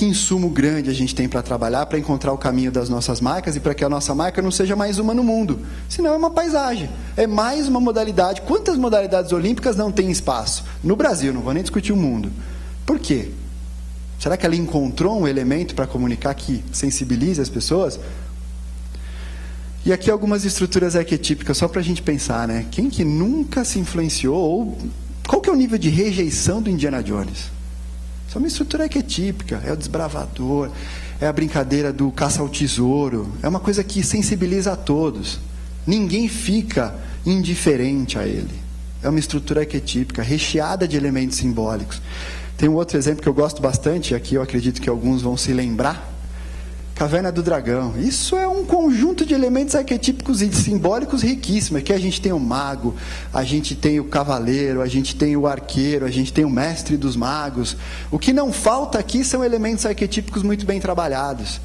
que insumo grande a gente tem para trabalhar, para encontrar o caminho das nossas marcas e para que a nossa marca não seja mais uma no mundo. Senão é uma paisagem, é mais uma modalidade. Quantas modalidades olímpicas não tem espaço? No Brasil, não vou nem discutir o mundo. Por quê? Será que ela encontrou um elemento para comunicar que sensibilize as pessoas? E aqui algumas estruturas arquetípicas, só para a gente pensar, né? Quem que nunca se influenciou, ou qual que é o nível de rejeição do Indiana Jones? Isso é uma estrutura arquetípica, é o desbravador, é a brincadeira do caça ao tesouro, é uma coisa que sensibiliza a todos. Ninguém fica indiferente a ele. É uma estrutura arquetípica, recheada de elementos simbólicos. Tem um outro exemplo que eu gosto bastante, aqui eu acredito que alguns vão se lembrar. Caverna do Dragão. Isso é um conjunto de elementos arquetípicos e simbólicos riquíssimo. Aqui a gente tem o mago, a gente tem o cavaleiro, a gente tem o arqueiro, a gente tem o mestre dos magos. O que não falta aqui são elementos arquetípicos muito bem trabalhados.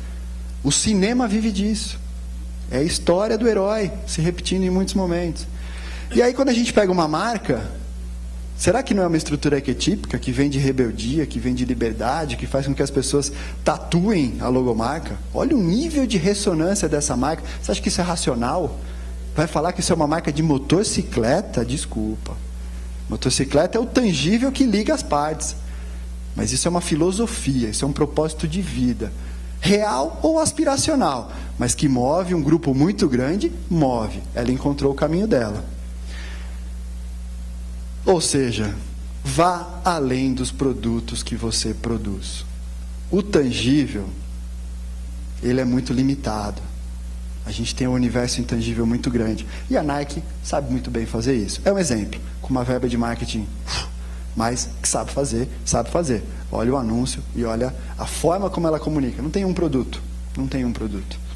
O cinema vive disso. É a história do herói se repetindo em muitos momentos. E aí quando a gente pega uma marca, será que não é uma estrutura arquetípica que vem de rebeldia, que vem de liberdade, que faz com que as pessoas tatuem a logomarca? Olha o nível de ressonância dessa marca. Você acha que isso é racional? Vai falar que isso é uma marca de motocicleta? Desculpa. Motocicleta é o tangível que liga as partes. Mas isso é uma filosofia, isso é um propósito de vida. Real ou aspiracional, mas que move um grupo muito grande, move. Ela encontrou o caminho dela. Ou seja, vá além dos produtos que você produz. O tangível, ele é muito limitado. A gente tem um universo intangível muito grande. E a Nike sabe muito bem fazer isso. É um exemplo, com uma verba de marketing, mas que sabe fazer, sabe fazer. Olha o anúncio e olha a forma como ela comunica. Não tem um produto, não tem um produto.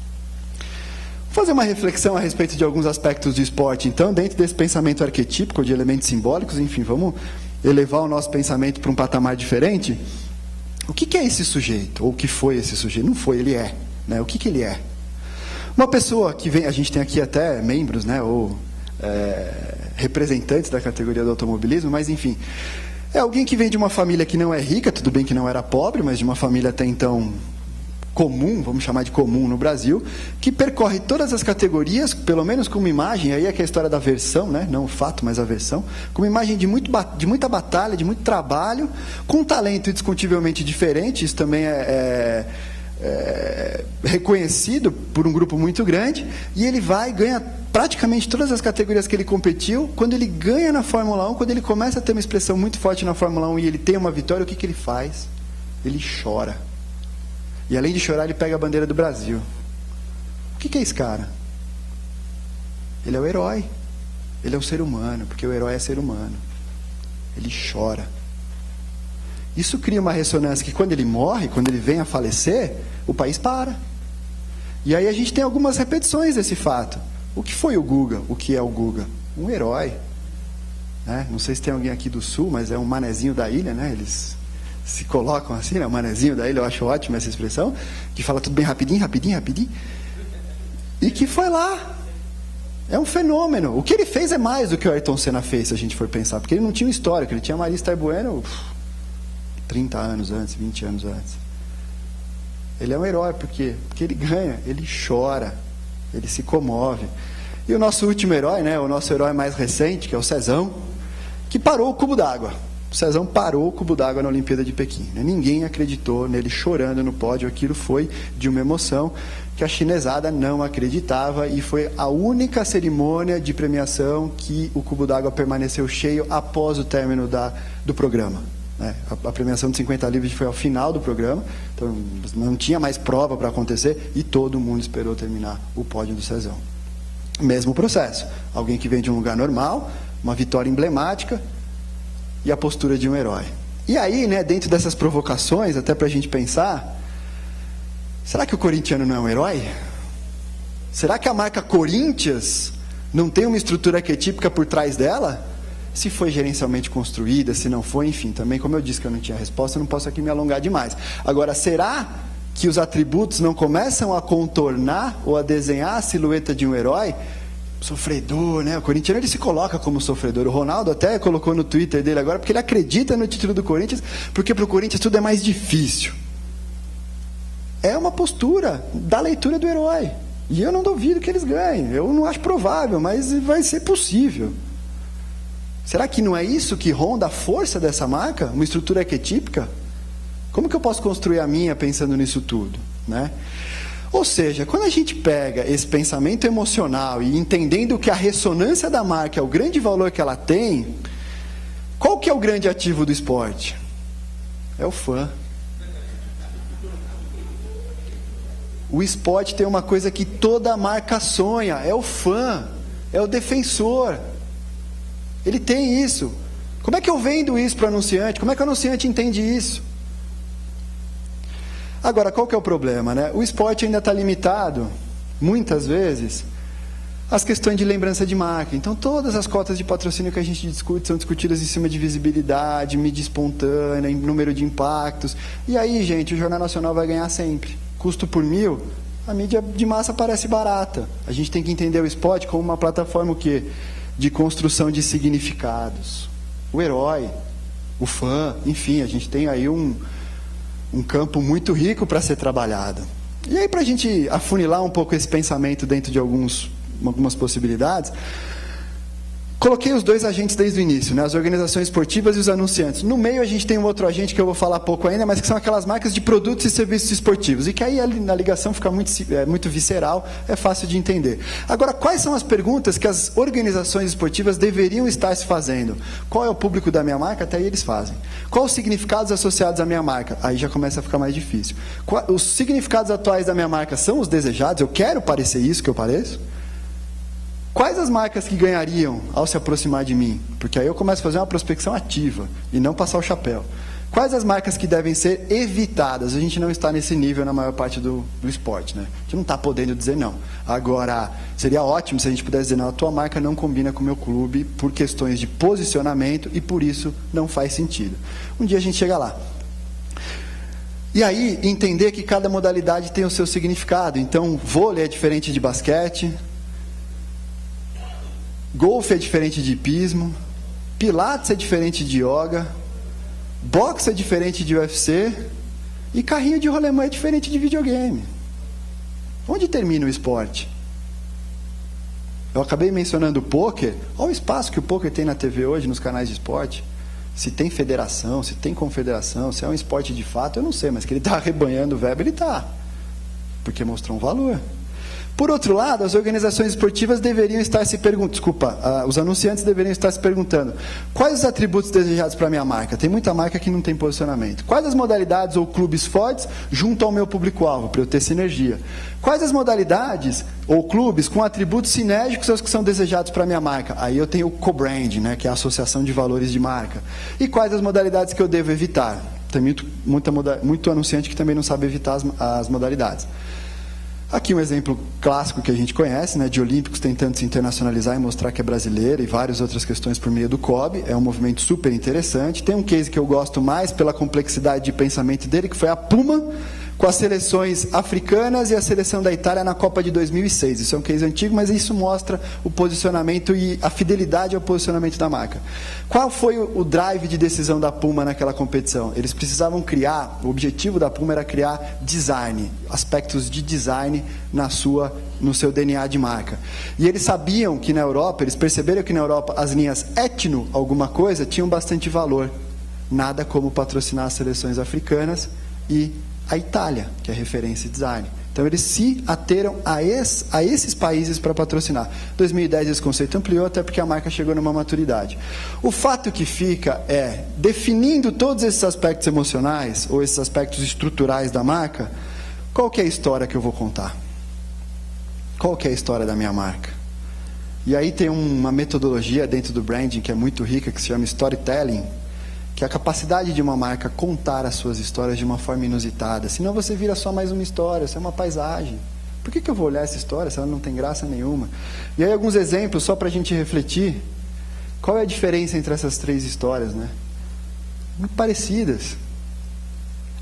Vou fazer uma reflexão a respeito de alguns aspectos do esporte, então, dentro desse pensamento arquetípico, de elementos simbólicos, enfim, vamos elevar o nosso pensamento para um patamar diferente. O que é esse sujeito? Ou o que foi esse sujeito? Não foi, ele é. Né? O que ele é? Uma pessoa que vem, a gente tem aqui até membros, né, ou representantes da categoria do automobilismo, mas enfim, é alguém que vem de uma família que não é rica, tudo bem que não era pobre, mas de uma família até então comum, vamos chamar de comum no Brasil, que percorre todas as categorias, pelo menos com uma imagem, aí é que é a história da versão, né? Não o fato, mas a versão, com uma imagem de muita batalha, de muito trabalho, com um talento indiscutivelmente diferente, isso também é reconhecido por um grupo muito grande, e ele vai e ganha praticamente todas as categorias que ele competiu. Quando ele ganha na Fórmula 1, quando ele começa a ter uma expressão muito forte na Fórmula 1 e ele tem uma vitória, o que ele faz? Ele chora. E além de chorar, ele pega a bandeira do Brasil. O que é esse cara? Ele é o herói. Ele é o ser humano, porque o herói é ser humano. Ele chora. Isso cria uma ressonância que quando ele morre, quando ele vem a falecer, o país para. E aí a gente tem algumas repetições desse fato. O que foi o Guga? O que é o Guga? Um herói. Né? Não sei se tem alguém aqui do Sul, mas é um manezinho da ilha, né? Eles se colocam assim, né? O manezinho da ilha, eu acho ótima essa expressão, que fala tudo bem rapidinho, rapidinho, rapidinho. E que foi lá. É um fenômeno. O que ele fez é mais do que o Ayrton Senna fez, se a gente for pensar. Porque ele não tinha um histórico, ele tinha Marista Bueno 30 anos antes, 20 anos antes. Ele é um herói, por quê? Porque ele ganha, ele chora, ele se comove. E o nosso último herói, né? O nosso herói mais recente, que é o Cezão, que parou o cubo d'água. O Cezão parou o cubo d'água na Olimpíada de Pequim. Ninguém acreditou nele chorando no pódio. Aquilo foi de uma emoção que a chinesada não acreditava, e foi a única cerimônia de premiação que o cubo d'água permaneceu cheio após o término do programa. A premiação de 50 livros foi ao final do programa, então não tinha mais prova para acontecer e todo mundo esperou terminar o pódio do Cezão. Mesmo processo. Alguém que vem de um lugar normal, uma vitória emblemática, e a postura de um herói. E aí, né, dentro dessas provocações, até para a gente pensar, será que o corintiano não é um herói? Será que a marca Corinthians não tem uma estrutura arquetípica por trás dela? Se foi gerencialmente construída, se não foi, enfim, também, como eu disse que eu não tinha resposta, eu não posso aqui me alongar demais. Agora, será que os atributos não começam a contornar ou a desenhar a silhueta de um herói? Sofredor, né? O corintiano, ele se coloca como sofredor. O Ronaldo até colocou no Twitter dele agora, porque ele acredita no título do Corinthians, porque para o Corinthians tudo é mais difícil. é uma postura da leitura do herói. E eu não duvido que eles ganhem. Eu não acho provável, mas vai ser possível. Será que não é isso que ronda a força dessa marca? Uma estrutura arquetípica? Como que eu posso construir a minha pensando nisso tudo, né? Ou seja, quando a gente pega esse pensamento emocional e entendendo que a ressonância da marca é o grande valor que ela tem, qual que é o grande ativo do esporte? É o fã. O esporte tem uma coisa que toda marca sonha, é o fã, é o defensor. Ele tem isso. Como é que eu vendo isso para o anunciante? Como é que o anunciante entende isso? Agora, qual que é o problema, né? O esporte ainda está limitado, muitas vezes, às questões de lembrança de marca. Então, todas as cotas de patrocínio que a gente discute são discutidas em cima de visibilidade, mídia espontânea, número de impactos. E aí, gente, o Jornal Nacional vai ganhar sempre. Custo por 1.000, a mídia de massa parece barata. A gente tem que entender o esporte como uma plataforma o quê? De construção de significados. O herói, o fã, enfim, a gente tem aí um campo muito rico para ser trabalhado. E aí, para a gente afunilar um pouco esse pensamento dentro de algumas possibilidades, coloquei os dois agentes desde o início, né? As organizações esportivas e os anunciantes. No meio a gente tem um outro agente que eu vou falar pouco ainda, mas que são aquelas marcas de produtos e serviços esportivos. E que aí na ligação fica muito visceral, é fácil de entender. Agora, quais são as perguntas que as organizações esportivas deveriam estar se fazendo? Qual é o público da minha marca? Até aí eles fazem. Quais os significados associados à minha marca? Aí já começa a ficar mais difícil. Os significados atuais da minha marca são os desejados? Eu quero parecer isso que eu pareço? Quais as marcas que ganhariam ao se aproximar de mim? Porque aí eu começo a fazer uma prospecção ativa e não passar o chapéu. Quais as marcas que devem ser evitadas? A gente não está nesse nível na maior parte do esporte, né? A gente não está podendo dizer não. Agora, seria ótimo se a gente pudesse dizer não, a tua marca não combina com o meu clube por questões de posicionamento e por isso não faz sentido. Um dia a gente chega lá. E aí, entender que cada modalidade tem o seu significado. Então, vôlei é diferente de basquete, golfe é diferente de hipismo, pilates é diferente de yoga, boxe é diferente de UFC e carrinho de rolemã é diferente de videogame. Onde termina o esporte? Eu acabei mencionando o pôquer. Olha o espaço que o pôquer tem na TV hoje, nos canais de esporte. Se tem federação, se tem confederação, se é um esporte de fato, eu não sei, mas que ele está arrebanhando o verbo, ele está. Porque mostrou um valor. Por outro lado, as organizações esportivas deveriam estar se perguntando, os anunciantes deveriam estar se perguntando, quais os atributos desejados para a minha marca? Tem muita marca que não tem posicionamento. Quais as modalidades ou clubes fortes junto ao meu público-alvo, para eu ter sinergia? Quais as modalidades ou clubes com atributos sinérgicos aos que são desejados para a minha marca? Aí eu tenho o co-brand, né, que é a associação de valores de marca. E quais as modalidades que eu devo evitar? Tem muito anunciante que também não sabe evitar as modalidades. Aqui um exemplo clássico que a gente conhece, né, de olímpicos tentando se internacionalizar e mostrar que é brasileiro e várias outras questões por meio do COB. É um movimento super interessante. Tem um case que eu gosto mais pela complexidade de pensamento dele, que foi a Puma, com as seleções africanas e a seleção da Itália na Copa de 2006. Isso é um case antigo, mas isso mostra o posicionamento e a fidelidade ao posicionamento da marca. Qual foi o drive de decisão da Puma naquela competição? Eles precisavam criar, o objetivo da Puma era criar design, aspectos de design no seu DNA de marca. E eles sabiam que na Europa, eles perceberam que na Europa as linhas etno alguma coisa tinham bastante valor. Nada como patrocinar as seleções africanas e a Itália, que é referência em design. Então, eles se ateram a esses países para patrocinar. Em 2010, esse conceito ampliou, até porque a marca chegou numa maturidade. O fato que fica é, definindo todos esses aspectos emocionais, ou esses aspectos estruturais da marca, qual que é a história que eu vou contar? Qual que é a história da minha marca? E aí tem uma metodologia dentro do branding que é muito rica, que se chama storytelling, que é a capacidade de uma marca contar as suas histórias de uma forma inusitada. Senão você vira só mais uma história, isso é uma paisagem. Por que eu vou olhar essa história se ela não tem graça nenhuma? E aí alguns exemplos, só para a gente refletir. Qual é a diferença entre essas três histórias, né? Muito parecidas.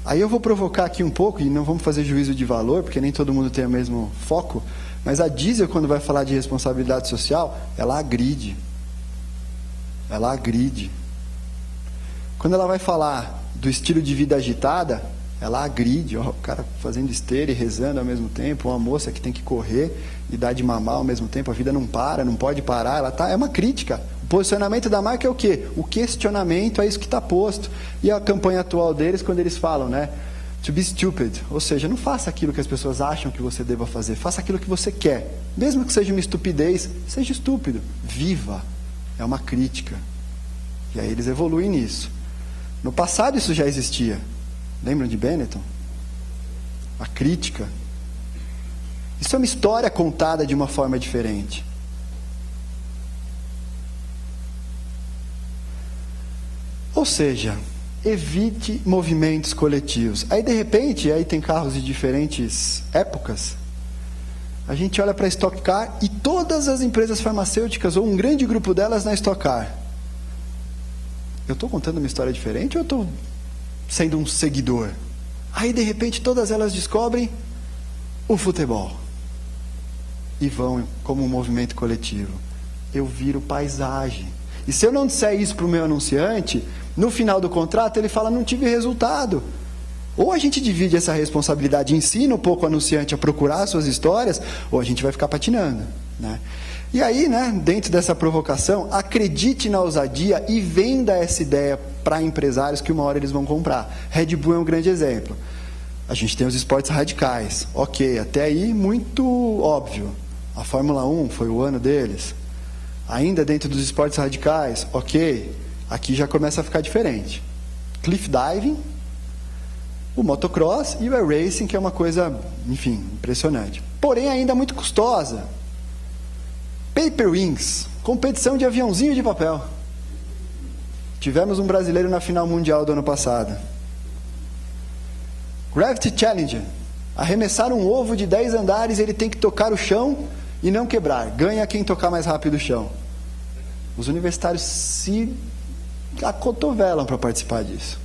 Aí eu vou provocar aqui um pouco, e não vamos fazer juízo de valor, porque nem todo mundo tem o mesmo foco, mas a Diesel, quando vai falar de responsabilidade social, ela agride. Ela agride. Quando ela vai falar do estilo de vida agitada, Ela agride, ó, o cara fazendo esteira e rezando ao mesmo tempo, uma moça que tem que correr e dar de mamar ao mesmo tempo, a vida não para, não pode parar, é uma crítica. O posicionamento da marca é o quê? O questionamento é isso que está posto. E a campanha atual deles, quando eles falam, né? To be stupid, ou seja, não faça aquilo que as pessoas acham que você deva fazer, faça aquilo que você quer. Mesmo que seja uma estupidez, seja estúpido, viva. É uma crítica. E aí eles evoluem nisso. No passado isso já existia. Lembram de Benetton? A crítica. Isso é uma história contada de uma forma diferente. Ou seja, evite movimentos coletivos. Aí, de repente, aí tem carros de diferentes épocas. A gente olha para a Stock Car e todas as empresas farmacêuticas, ou um grande grupo delas na Stock Car. Eu estou contando uma história diferente ou eu estou sendo um seguidor? Aí, de repente, todas elas descobrem o futebol. E vão como um movimento coletivo. Eu viro paisagem. E se eu não disser isso para o meu anunciante, no final do contrato ele fala, não tive resultado. Ou a gente divide essa responsabilidade, ensina um pouco o anunciante a procurar suas histórias, ou a gente vai ficar patinando, né? E aí, né, dentro dessa provocação, acredite na ousadia e venda essa ideia para empresários que uma hora eles vão comprar. Red Bull é um grande exemplo. A gente tem os esportes radicais. Ok, até aí muito óbvio. A Fórmula 1 foi o ano deles. Ainda dentro dos esportes radicais, ok, aqui já começa a ficar diferente. Cliff diving, o motocross e o air racing, que é uma coisa, enfim, impressionante. Porém, ainda muito custosa. Paper Wings, competição de aviãozinho de papel. Tivemos um brasileiro na final mundial do ano passado. Gravity Challenger, arremessar um ovo de 10 andares, ele tem que tocar o chão e não quebrar. Ganha quem tocar mais rápido o chão. Os universitários se acotovelam para participar disso.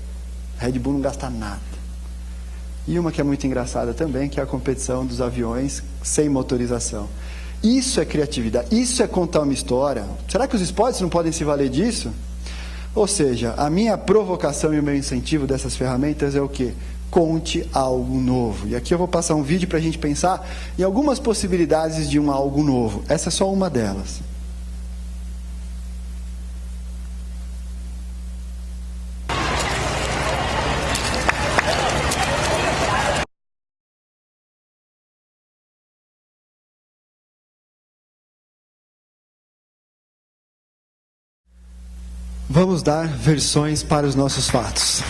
Red Bull não gasta nada. E uma que é muito engraçada também, que é a competição dos aviões sem motorização. Isso é criatividade, isso é contar uma história. Será que os esportes não podem se valer disso? Ou seja, a minha provocação e o meu incentivo dessas ferramentas é o quê? Conte algo novo. E aqui eu vou passar um vídeo para a gente pensar em algumas possibilidades de um algo novo. Essa é só uma delas. Vamos dar versões para os nossos fatos.